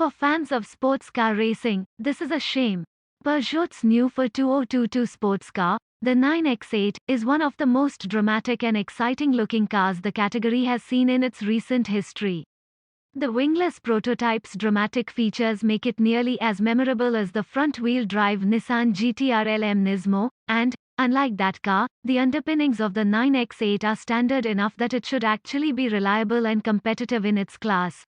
For fans of sports car racing, this is a shame. Peugeot's new 2022 sports car, the 9X8, is one of the most dramatic and exciting looking cars the category has seen in its recent history. The wingless prototype's dramatic features make it nearly as memorable as the front-wheel drive Nissan GT-R-LM Nismo, and, unlike that car, the underpinnings of the 9X8 are standard enough that it should actually be reliable and competitive in its class.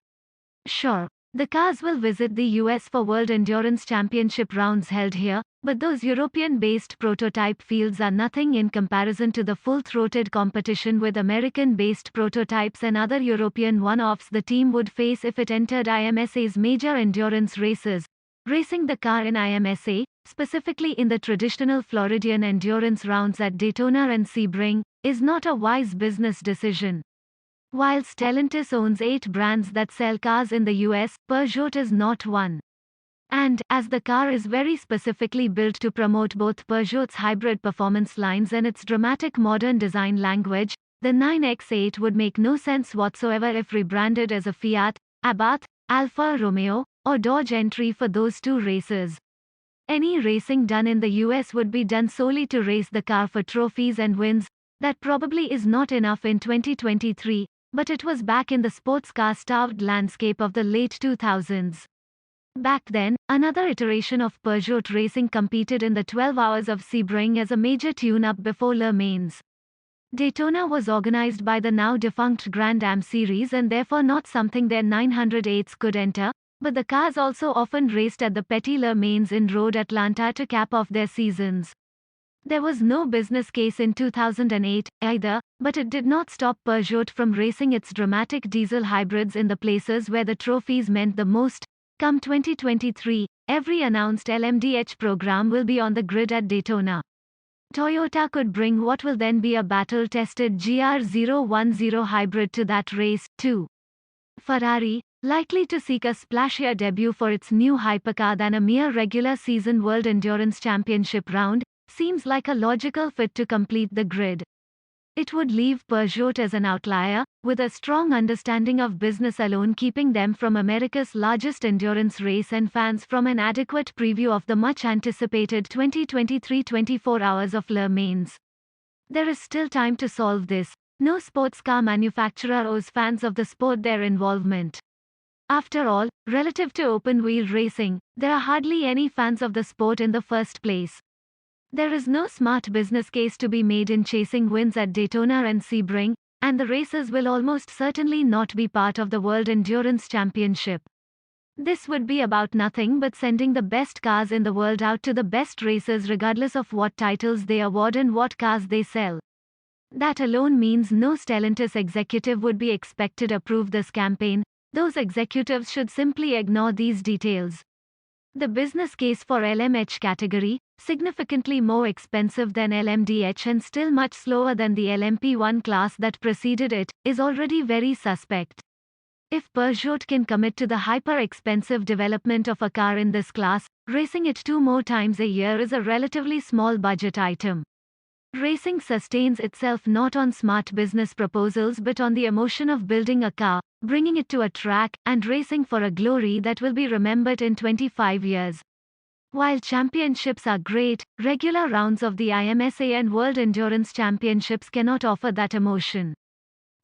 Sure, the cars will visit the US for World Endurance Championship rounds held here, but those European-based prototype fields are nothing in comparison to the full-throated competition with American-based prototypes and other European one-offs the team would face if it entered IMSA's major endurance races. Racing the car in IMSA, specifically in the traditional Floridian endurance rounds at Daytona and Sebring, is not a wise business decision. While Stellantis owns 8 brands that sell cars in the US, Peugeot is not one. And, as the car is very specifically built to promote both Peugeot's hybrid performance lines and its dramatic modern design language, the 9X8 would make no sense whatsoever if rebranded as a Fiat, Abarth, Alfa Romeo, or Dodge entry for those two races. Any racing done in the US would be done solely to race the car for trophies and wins. That probably is not enough in 2023. But it was back in the sports car-starved landscape of the late 2000s. Back then, another iteration of Peugeot racing competed in the 12 Hours of Sebring as a major tune-up before Le Mans. Daytona was organized by the now-defunct Grand Am series and therefore not something their 908s could enter, but the cars also often raced at the Petit Le Mans in Road Atlanta to cap off their seasons. There was no business case in 2008, either, but it did not stop Peugeot from racing its dramatic diesel hybrids in the places where the trophies meant the most. Come 2023, every announced LMDH program will be on the grid at Daytona. Toyota could bring what will then be a battle-tested GR010 hybrid to that race, too. Ferrari, likely to seek a splashier debut for its new hypercar than a mere regular season World Endurance Championship round, seems like a logical fit to complete the grid. It would leave Peugeot as an outlier, with a strong understanding of business alone keeping them from America's largest endurance race and fans from an adequate preview of the much-anticipated 2023 24 Hours of Le Mans. There is still time to solve this. No sports car manufacturer owes fans of the sport their involvement. After all, relative to open-wheel racing, there are hardly any fans of the sport in the first place. There is no smart business case to be made in chasing wins at Daytona and Sebring, and the races will almost certainly not be part of the World Endurance Championship. This would be about nothing but sending the best cars in the world out to the best races regardless of what titles they award and what cars they sell. That alone means no Stellantis executive would be expected to approve this campaign. Those executives should simply ignore these details. The business case for LMH category, significantly more expensive than LMDH and still much slower than the LMP1 class that preceded it, is already very suspect. If Peugeot can commit to the hyper-expensive development of a car in this class, racing it 2 more times a year is a relatively small budget item. Racing sustains itself not on smart business proposals but on the emotion of building a car, bringing it to a track, and racing for a glory that will be remembered in 25 years. While championships are great, regular rounds of the IMSA and World Endurance Championships cannot offer that emotion.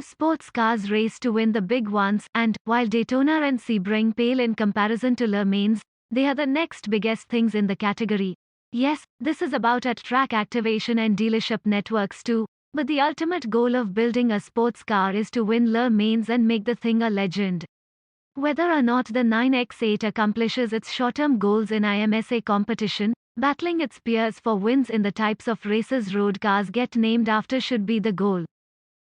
Sports cars race to win the big ones, and, while Daytona and Sebring pale in comparison to Le Mans, they are the next biggest things in the category. Yes, this is about at-track activation and dealership networks too, but the ultimate goal of building a sports car is to win Le Mans and make the thing a legend. Whether or not the 9X8 accomplishes its short-term goals in IMSA competition, battling its peers for wins in the types of races road cars get named after should be the goal.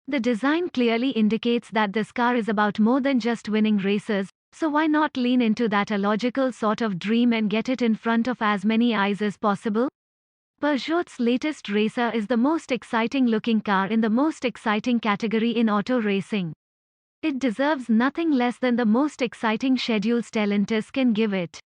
The design clearly indicates that this car is about more than just winning races, so why not lean into that illogical sort of dream and get it in front of as many eyes as possible? Peugeot's latest racer is the most exciting looking car in the most exciting category in auto racing. It deserves nothing less than the most exciting schedule Stellantis can give it.